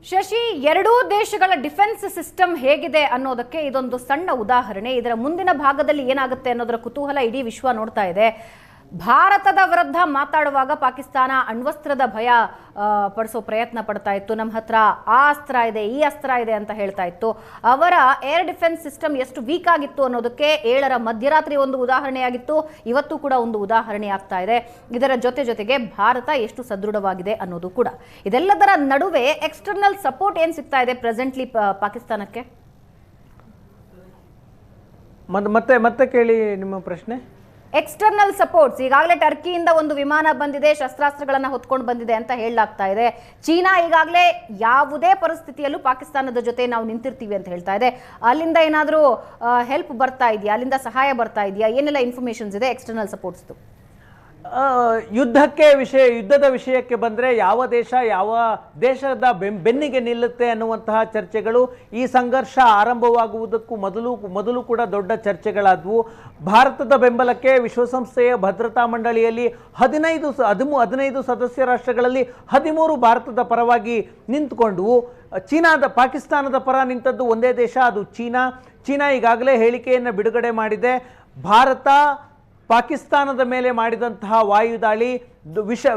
ಶಶಿ, ಎರಡೂ ದೇಶಗಳ defence system ಹೇಗಿದೆ ಅನ್ನೋದಕ್ಕೆ ಇದೊಂದು ಸಣ್ಣ ಉದಾಹರಣೆ. ಇದರ ಮುಂದಿನ ಭಾಗದಲ್ಲಿ ಏನಾಗುತ್ತೆ ಅನ್ನೋದರ ಕುತೂಹಲ ಇಡೀ ವಿಶ್ವ ನೋಡ್ತಾ ಇದೆ. ಭಾರತದ ವಿರುದ್ಧ ಮಾತಾಡುವಾಗ ಪಾಕಿಸ್ತಾನ ಅಣ್ವಸ್ತ್ರದ ಭಯ ಪಡಿಸೋ ಪ್ರಯತ್ನ ಪಡ್ತಾ ಇತ್ತು. ನಮ್ಮ ಹತ್ರ ಆ ಅಸ್ತ್ರ ಇದೆ, ಈ ಅಸ್ತ್ರ ಇದೆ ಅಂತ ಹೇಳ್ತಾ ಇತ್ತು. ಅವರ ಏರ್ ಡಿಫೆನ್ಸ್ ಸಿಸ್ಟಮ್ ಎಷ್ಟು ವೀಕ್ ಆಗಿತ್ತು ಅನ್ನೋದಕ್ಕೆ 7ರ ಮಧ್ಯರಾತ್ರಿ ಒಂದು ಉದಾಹರಣೆಯಾಗಿತ್ತು. ಇವತ್ತು ಕೂಡ ಒಂದು ಉದಾಹರಣೆ ಆಗ್ತಾ ಇದೆ. ಇದರ ಜೊತೆಗೆ ಭಾರತ ಎಷ್ಟು ಸದೃಢವಾಗಿದೆ ಅನ್ನೋದು ಕೂಡ. ಇದೆಲ್ಲದರ ನಡುವೆ ಎಕ್ಸ್ಟರ್ನಲ್ ಸಪೋರ್ಟ್ ಏನ್ ಸಿಗ್ತಾ ಇದೆ ಪ್ರೆಸೆಂಟ್ಲಿ ಪಾಕಿಸ್ತಾನಕ್ಕೆ? ಮತ್ತೆ ಕೇಳಿ ನಿಮ್ಮ ಪ್ರಶ್ನೆ. ಎಕ್ಸ್ಟರ್ನಲ್ ಸಪೋರ್ಟ್ಸ್, ಈಗಾಗಲೇ ಟರ್ಕಿಯಿಂದ ಒಂದು ವಿಮಾನ ಬಂದಿದೆ, ಶಸ್ತ್ರಾಸ್ತ್ರಗಳನ್ನು ಹೊತ್ಕೊಂಡು ಬಂದಿದೆ ಅಂತ ಹೇಳಲಾಗ್ತಾ ಇದೆ. ಚೀನಾ ಈಗಾಗಲೇ ಯಾವುದೇ ಪರಿಸ್ಥಿತಿಯಲ್ಲೂ ಪಾಕಿಸ್ತಾನದ ಜೊತೆ ನಾವು ನಿಂತಿರ್ತೀವಿ ಅಂತ ಹೇಳ್ತಾ ಇದೆ. ಅಲ್ಲಿಂದ ಏನಾದರೂ ಹೆಲ್ಪ್ ಬರ್ತಾ ಇದೆಯಾ? ಅಲ್ಲಿಂದ ಸಹಾಯ ಬರ್ತಾ ಇದೆಯಾ? ಏನೆಲ್ಲ ಇನ್ಫಾರ್ಮೇಶನ್ಸ್ ಇದೆ ಎಕ್ಸ್ಟರ್ನಲ್ ಸಪೋರ್ಟ್ಸ್ದು? ಯುದ್ಧದ ವಿಷಯಕ್ಕೆ ಬಂದರೆ ಯಾವ ದೇಶದ ಬೆನ್ನಿಗೆ ನಿಲ್ಲುತ್ತೆ ಅನ್ನುವಂತಹ ಚರ್ಚೆಗಳು ಈ ಸಂಘರ್ಷ ಆರಂಭವಾಗುವುದಕ್ಕೂ ಮೊದಲು ಕೂಡ ದೊಡ್ಡ ಚರ್ಚೆಗಳಾದವು. ಭಾರತದ ಬೆಂಬಲಕ್ಕೆ ವಿಶ್ವಸಂಸ್ಥೆಯ ಭದ್ರತಾ ಮಂಡಳಿಯಲ್ಲಿ 15 ಸದಸ್ಯ ರಾಷ್ಟ್ರಗಳಲ್ಲಿ 13 ಭಾರತದ ಪರವಾಗಿ ನಿಂತುಕೊಂಡವು. ಪಾಕಿಸ್ತಾನದ ಪರ ನಿಂತದ್ದು ಒಂದೇ ದೇಶ, ಅದು ಚೀನಾ ಈಗಾಗಲೇ ಹೇಳಿಕೆಯನ್ನು ಬಿಡುಗಡೆ ಮಾಡಿದೆ. ಭಾರತ ಪಾಕಿಸ್ತಾನದ ಮೇಲೆ ಮಾಡಿದಂತಹ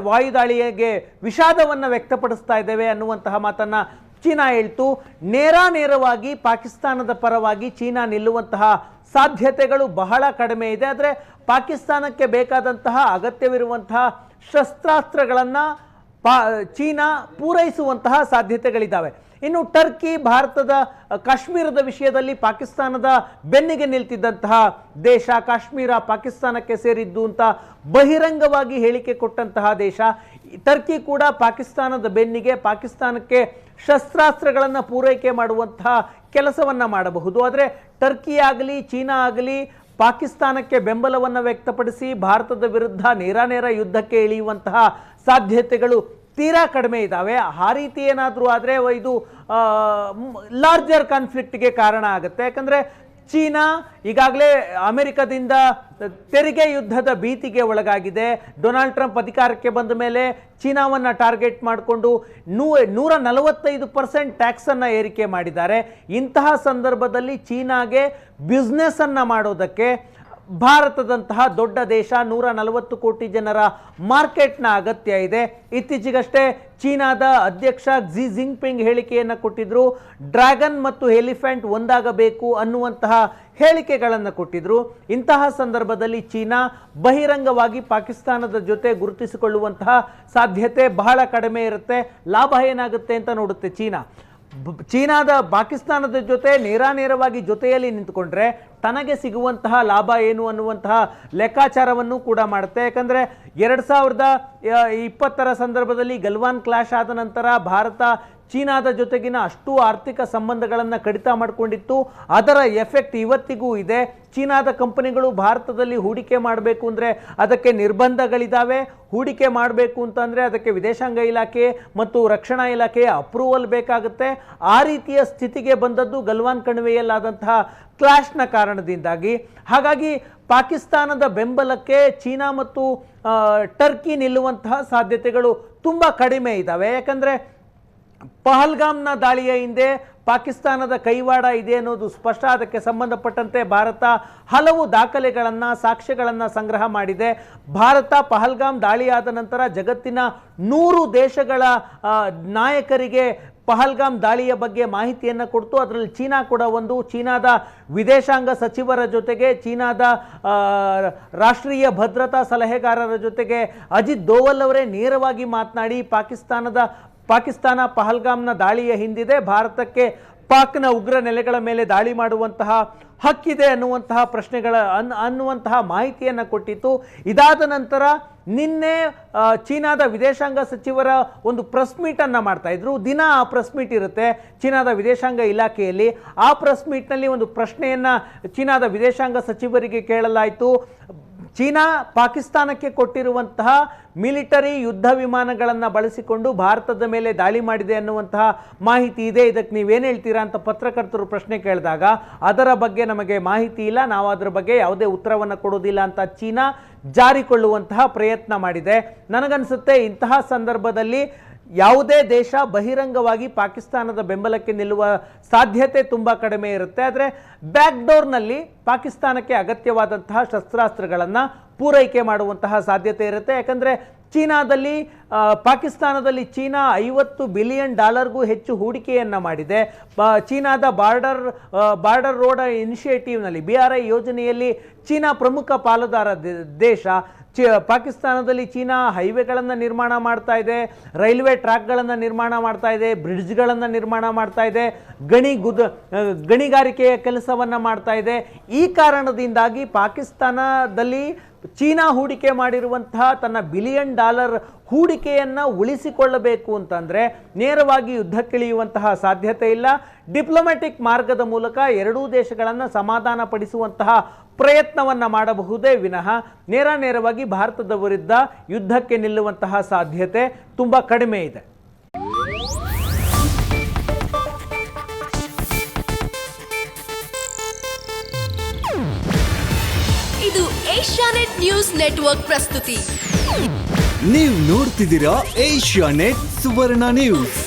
ವಾಯುದಾಳಿಗೆ ವಿಷಾದವನ್ನು ವ್ಯಕ್ತಪಡಿಸ್ತಾ ಇದ್ದೇವೆ ಅನ್ನುವಂತಹ ಮಾತನ್ನು ಚೀನಾ ಹೇಳ್ತು. ನೇರವಾಗಿ ಪಾಕಿಸ್ತಾನದ ಪರವಾಗಿ ಚೀನಾ ನಿಲ್ಲುವಂತಹ ಸಾಧ್ಯತೆಗಳು ಬಹಳ ಕಡಿಮೆ ಇದೆ. ಆದರೆ ಪಾಕಿಸ್ತಾನಕ್ಕೆ ಬೇಕಾದಂತಹ ಅಗತ್ಯವಿರುವಂತಹ ಶಸ್ತ್ರಾಸ್ತ್ರಗಳನ್ನು ಚೀನಾ ಪೂರೈಸುವಂತಹ ಸಾಧ್ಯತೆಗಳಿದ್ದಾವೆ. ಇನ್ನು ಟರ್ಕಿ ಭಾರತದ ಕಾಶ್ಮೀರದ ವಿಷಯದಲ್ಲಿ ಪಾಕಿಸ್ತಾನದ ಬೆನ್ನಿಗೆ ನಿಲ್ತಿದ್ದಂತಹ ದೇಶ, ಕಾಶ್ಮೀರ ಪಾಕಿಸ್ತಾನಕ್ಕೆ ಸೇರಿದ್ದು ಅಂತ ಬಹಿರಂಗವಾಗಿ ಹೇಳಿಕೆ ಕೊಟ್ಟಂತಹ ದೇಶ. ಟರ್ಕಿ ಕೂಡ ಪಾಕಿಸ್ತಾನದ ಬೆನ್ನಿಗೆ, ಪಾಕಿಸ್ತಾನಕ್ಕೆ ಶಸ್ತ್ರಾಸ್ತ್ರಗಳನ್ನು ಪೂರೈಕೆ ಮಾಡುವಂತಹ ಕೆಲಸವನ್ನು ಮಾಡಬಹುದು. ಆದರೆ ಟರ್ಕಿ ಆಗಲಿ ಚೀನಾ ಆಗಲಿ ಪಾಕಿಸ್ತಾನಕ್ಕೆ ಬೆಂಬಲವನ್ನು ವ್ಯಕ್ತಪಡಿಸಿ ಭಾರತದ ವಿರುದ್ಧ ನೇರ ಯುದ್ಧಕ್ಕೆ ಇಳಿಯುವಂತಹ ಸಾಧ್ಯತೆಗಳು ತೀರಾ ಕಡಿಮೆ ಇದ್ದಾವೆ. ಆ ರೀತಿ ಏನಾದರೂ ಆದರೆ ಇದು ಲಾರ್ಜರ್ ಕಾನ್ಫ್ಲಿಕ್ಟ್ಗೆ ಕಾರಣ ಆಗುತ್ತೆ. ಯಾಕಂದರೆ ಚೀನಾ ಈಗಾಗಲೇ ಅಮೆರಿಕದಿಂದ ತೆರಿಗೆ ಯುದ್ಧದ ಭೀತಿಗೆ ಒಳಗಾಗಿದೆ. ಡೊನಾಲ್ಡ್ ಟ್ರಂಪ್ ಅಧಿಕಾರಕ್ಕೆ ಬಂದ ಮೇಲೆ ಚೀನಾವನ್ನು ಟಾರ್ಗೆಟ್ ಮಾಡಿಕೊಂಡು 145% ಟ್ಯಾಕ್ಸನ್ನು ಏರಿಕೆ ಮಾಡಿದ್ದಾರೆ. ಇಂತಹ ಸಂದರ್ಭದಲ್ಲಿ ಚೀನಾಗೆ ಬಿಸ್ನೆಸ್ಸನ್ನು ಮಾಡೋದಕ್ಕೆ ಭಾರತದಂತಹ ದೊಡ್ಡ ದೇಶ, 140 ಕೋಟಿ ಜನರ ಮಾರ್ಕೆಟ್ನ ಅಗತ್ಯ ಇದೆ. ಇತ್ತೀಚೆಗಷ್ಟೇ ಚೀನಾದ ಅಧ್ಯಕ್ಷ ಕ್ಸಿ ಜಿನ್ಪಿಂಗ್ ಹೇಳಿಕೆಯನ್ನು ಕೊಟ್ಟಿದ್ರು. ಡ್ರ್ಯಾಗನ್ ಮತ್ತು ಎಲಿಫೆಂಟ್ ಒಂದಾಗಬೇಕು ಅನ್ನುವಂತಹ ಹೇಳಿಕೆಗಳನ್ನು ಕೊಟ್ಟಿದ್ರು. ಇಂತಹ ಸಂದರ್ಭದಲ್ಲಿ ಚೀನಾ ಬಹಿರಂಗವಾಗಿ ಪಾಕಿಸ್ತಾನದ ಜೊತೆ ಗುರುತಿಸಿಕೊಳ್ಳುವಂತಹ ಸಾಧ್ಯತೆ ಬಹಳ ಕಡಿಮೆ ಇರುತ್ತೆ. ಲಾಭ ಏನಾಗುತ್ತೆ ಅಂತ ನೋಡುತ್ತೆ ಪಾಕಿಸ್ತಾನದ ಜೊತೆ ನೇರವಾಗಿ ಜೊತೆಯಲ್ಲಿ ನಿಂತುಕೊಂಡ್ರೆ ತನಗೆ ಸಿಗುವಂತಹ ಲಾಭ ಏನು ಅನ್ನುವಂತಹ ಲೆಕ್ಕಾಚಾರವನ್ನು ಕೂಡ ಮಾಡುತ್ತೆ. ಯಾಕಂದರೆ 2020ರ ಸಂದರ್ಭದಲ್ಲಿ ಗಲ್ವಾನ್ ಕ್ಲಾಶ್ ಆದ ನಂತರ ಭಾರತ ಚೀನಾದ ಜೊತೆಗಿನ ಅಷ್ಟು ಆರ್ಥಿಕ ಸಂಬಂಧಗಳನ್ನು ಕಡಿತ ಮಾಡಿಕೊಂಡಿತ್ತು. ಅದರ ಎಫೆಕ್ಟ್ ಇವತ್ತಿಗೂ ಇದೆ. ಚೀನಾದ ಕಂಪನಿಗಳು ಭಾರತದಲ್ಲಿ ಹೂಡಿಕೆ ಮಾಡಬೇಕು ಅಂದರೆ ಅದಕ್ಕೆ ನಿರ್ಬಂಧಗಳಿದ್ದಾವೆ. ಹೂಡಿಕೆ ಮಾಡಬೇಕು ಅಂತಂದರೆ ಅದಕ್ಕೆ ವಿದೇಶಾಂಗ ಇಲಾಖೆ ಮತ್ತು ರಕ್ಷಣಾ ಇಲಾಖೆಯ ಅಪ್ರೂವಲ್ ಬೇಕಾಗುತ್ತೆ. ಆ ರೀತಿಯ ಸ್ಥಿತಿಗೆ ಬಂದದ್ದು ಗಲ್ವಾನ್ ಕಣಿವೆಯಲ್ಲಾದಂತಹ ಕ್ಲಾಶ್ನ ಕಾರಣದಿಂದಾಗಿ. ಹಾಗಾಗಿ ಪಾಕಿಸ್ತಾನದ ಬೆಂಬಲಕ್ಕೆ ಚೀನಾ ಮತ್ತು ಟರ್ಕಿ ನಿಲ್ಲುವಂತಹ ಸಾಧ್ಯತೆಗಳು ತುಂಬ ಕಡಿಮೆ ಇದ್ದಾವೆ. ಯಾಕಂದರೆ ಪಹಲ್ಗಾಮ್ನ ದಾಳಿಯ ಹಿಂದೆ ಪಾಕಿಸ್ತಾನದ ಕೈವಾಡ ಇದೆ ಅನ್ನೋದು ಸ್ಪಷ್ಟ. ಅದಕ್ಕೆ ಸಂಬಂಧಪಟ್ಟಂತೆ ಭಾರತ ಹಲವು ದಾಖಲೆಗಳನ್ನು, ಸಾಕ್ಷ್ಯಗಳನ್ನು ಸಂಗ್ರಹ ಮಾಡಿದೆ. ಭಾರತ ಪಹಲ್ಗಾಮ್ ದಾಳಿಯಾದ ನಂತರ ಜಗತ್ತಿನ 100 ದೇಶಗಳ ನಾಯಕರಿಗೆ ಪಹಲ್ಗಾಮ್ ದಾಳಿಯ ಬಗ್ಗೆ ಮಾಹಿತಿಯನ್ನು ಕೊಡ್ತು. ಅದರಲ್ಲಿ ಚೀನಾ ಕೂಡ ಒಂದು. ಚೀನಾದ ವಿದೇಶಾಂಗ ಸಚಿವರ ಜೊತೆಗೆ, ಚೀನಾದ ರಾಷ್ಟ್ರೀಯ ಭದ್ರತಾ ಸಲಹೆಗಾರರ ಜೊತೆಗೆ ಅಜಿತ್ ದೋವಲ್ ಅವರೇ ನೇರವಾಗಿ ಮಾತನಾಡಿ ಪಾಕಿಸ್ತಾನ ಪಹಲ್ಗಾಮ್ನ ದಾಳಿಯ ಹಿಂದಿದೆ, ಭಾರತಕ್ಕೆ ಪಾಕ್ನ ಉಗ್ರ ನೆಲೆಗಳ ಮೇಲೆ ದಾಳಿ ಮಾಡುವಂತಹ ಹಕ್ಕಿದೆ ಅನ್ನುವಂತಹ ಮಾಹಿತಿಯನ್ನು ಕೊಟ್ಟಿತ್ತು. ಇದಾದ ನಂತರ ನಿನ್ನೆ ಚೀನಾದ ವಿದೇಶಾಂಗ ಸಚಿವರ ಒಂದು ಪ್ರೆಸ್ ಮೀಟನ್ನು ಮಾಡ್ತಾ ಇದ್ರು. ದಿನ ಆ ಪ್ರೆಸ್ ಮೀಟ್ ಇರುತ್ತೆ ಚೀನಾದ ವಿದೇಶಾಂಗ ಇಲಾಖೆಯಲ್ಲಿ. ಆ ಪ್ರೆಸ್ ಮೀಟ್ನಲ್ಲಿ ಒಂದು ಪ್ರಶ್ನೆಯನ್ನು ಚೀನಾದ ವಿದೇಶಾಂಗ ಸಚಿವರಿಗೆ ಕೇಳಲಾಯಿತು. ಚೀನಾ ಪಾಕಿಸ್ತಾನಕ್ಕೆ ಕೊಟ್ಟಿರುವಂತಹ ಮಿಲಿಟರಿ ಯುದ್ಧ ವಿಮಾನಗಳನ್ನು ಬಳಸಿಕೊಂಡು ಭಾರತದ ಮೇಲೆ ದಾಳಿ ಮಾಡಿದೆ ಅನ್ನುವಂತಹ ಮಾಹಿತಿ ಇದೆ, ಇದಕ್ಕೆ ನೀವೇನು ಹೇಳ್ತೀರಾ ಅಂತ ಪತ್ರಕರ್ತರು ಪ್ರಶ್ನೆ ಕೇಳಿದಾಗ ಅದರ ಬಗ್ಗೆ ನಮಗೆ ಮಾಹಿತಿ ಇಲ್ಲ, ನಾವು ಅದರ ಬಗ್ಗೆ ಯಾವುದೇ ಉತ್ತರವನ್ನು ಕೊಡೋದಿಲ್ಲ ಅಂತ ಚೀನಾ ಜಾರಿಕೊಳ್ಳುವಂತಹ ಪ್ರಯತ್ನ ಮಾಡಿದೆ. ನನಗನ್ಸುತ್ತೆ ಇಂತಹ ಸಂದರ್ಭದಲ್ಲಿ ಯಾವುದೇ ದೇಶ ಬಹಿರಂಗವಾಗಿ ಪಾಕಿಸ್ತಾನದ ಬೆಂಬಲಕ್ಕೆ ನಿಲ್ಲುವ ಸಾಧ್ಯತೆ ತುಂಬ ಕಡಿಮೆ ಇರುತ್ತೆ. ಆದರೆ ಬ್ಯಾಕ್ಡೋರ್ನಲ್ಲಿ ಪಾಕಿಸ್ತಾನಕ್ಕೆ ಅಗತ್ಯವಾದಂತಹ ಶಸ್ತ್ರಾಸ್ತ್ರಗಳನ್ನು ಪೂರೈಕೆ ಮಾಡುವಂತಹ ಸಾಧ್ಯತೆ ಇರುತ್ತೆ. ಯಾಕಂದರೆ ಪಾಕಿಸ್ತಾನದಲ್ಲಿ ಚೀನಾ $50 ಬಿಲಿಯನ್ ಹೆಚ್ಚು ಹೂಡಿಕೆಯನ್ನು ಮಾಡಿದೆ. ಚೀನಾದ ಬಾರ್ಡರ್ ರೋಡ್ ಇನಿಷಿಯೇಟಿವ್ನಲ್ಲಿ BRI ಯೋಜನೆಯಲ್ಲಿ ಚೀನಾ ಪ್ರಮುಖ ಪಾಲುದಾರ ದೇಶ. ಪಾಕಿಸ್ತಾನದಲ್ಲಿ ಚೀನಾ ಹೈವೇಗಳನ್ನು ನಿರ್ಮಾಣ ಮಾಡ್ತಾ ಇದೆ, ರೈಲ್ವೆ ಟ್ರ್ಯಾಕ್ಗಳನ್ನು ನಿರ್ಮಾಣ ಮಾಡ್ತಾ ಇದೆ, ಬ್ರಿಡ್ಜ್ಗಳನ್ನು ನಿರ್ಮಾಣ ಮಾಡ್ತಾ ಇದೆ, ಗಣಿಗಾರಿಕೆಯ ಕೆಲಸವನ್ನು ಮಾಡ್ತಾ ಇದೆ. ಈ ಕಾರಣದಿಂದಾಗಿ ಪಾಕಿಸ್ತಾನದಲ್ಲಿ ಚೀನಾ ಹೂಡಿಕೆ ಮಾಡಿರುವಂತಹ ತನ್ನ $1 ಬಿಲಿಯನ್ ಹೂಡಿಕೆಯನ್ನು ಉಳಿಸಿಕೊಳ್ಳಬೇಕು ಅಂತಂದರೆ ನೇರವಾಗಿ ಯುದ್ಧಕ್ಕಿಳಿಯುವಂತಹ ಸಾಧ್ಯತೆ ಇಲ್ಲ. ಡಿಪ್ಲೊಮ್ಯಾಟಿಕ್ ಮಾರ್ಗದ ಮೂಲಕ ಎರಡೂ ದೇಶಗಳನ್ನು ಸಮಾಧಾನ ಪಡಿಸುವಂತಹ ಪ್ರಯತ್ನವನ್ನು ಮಾಡಬಹುದೇ ವಿನಃ ನೇರವಾಗಿ ಭಾರತದ ವಿರುದ್ಧ ಯುದ್ಧಕ್ಕೆ ನಿಲ್ಲುವಂತಹ ಸಾಧ್ಯತೆ ತುಂಬ ಕಡಿಮೆ ಇದೆ. ಇದು ಏಷ್ಯಾನೆಟ್ ನ್ಯೂಸ್ ನೆಟ್ವರ್ಕ್ ಪ್ರಸ್ತುತಿ. ನೀವು ನೋಡ್ತಿದ್ದೀರಾ ಏಷ್ಯಾನೆಟ್ ಸುವರ್ಣ ನ್ಯೂಸ್.